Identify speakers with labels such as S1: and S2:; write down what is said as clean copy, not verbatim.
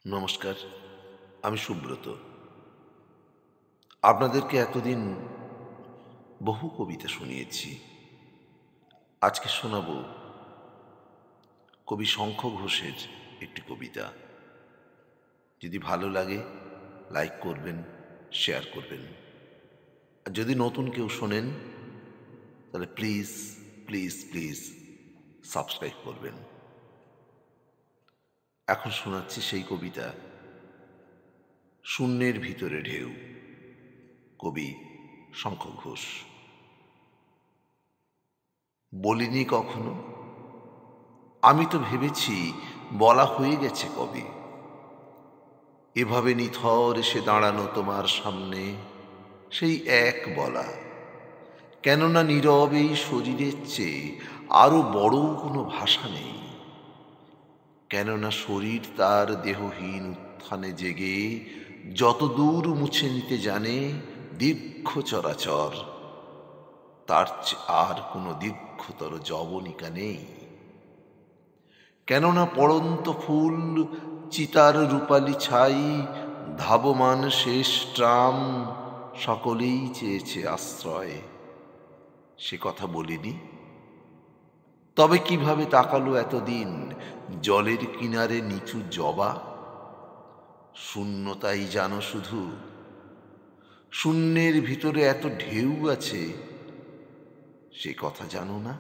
S1: নমস্কার, আমি সুব্রত। আপনাদেরকে এতদিন বহু কবিতা শুনিয়েছি। আজকে শোনাব কবি শঙ্খ ঘোষের একটি কবিতা। যদি ভালো লাগে লাইক করবেন, শেয়ার করবেন। আর যদি নতুন কেউ শোনেন তাহলে প্লিজ প্লিজ প্লিজ সাবস্ক্রাইব করবেন। এখন শোনাচ্ছি সেই কবিতা শূন্যের ভিতরে ঢেউ, কবি শঙ্খ ঘোষ। বলিনি কখনো, আমি তো ভেবেছি বলা হয়ে গেছে কবে। এভাবে নিথর এসে দাঁড়ানো তোমার সামনে, সেই এক বলা। কেননা নীরব এই শরীরের চেয়ে আরো বড় কোনো ভাষা নেই। কেননা শরীর তার দেহহীন উত্থানে জেগে যত দূর মুছে নিতে জানে দীর্ঘ চরাচর, তার চেয়ে আর কোনো দীর্ঘতর যবনিকা নেই। কেননা পড়ন্ত ফুল চিতার রূপালি ছাই, ধাবমান শেষ ট্রাম, সকলেই চেয়েছে আশ্রয়। সে কথা বলিনি, তবে কিভাবে তাকালো এতদিন জলের কিনারে নিচু জবা। শূন্যতাই জানো শুধু, শূন্যের ভিতরে এত ঢেউ আছে, সে কথা জানো না।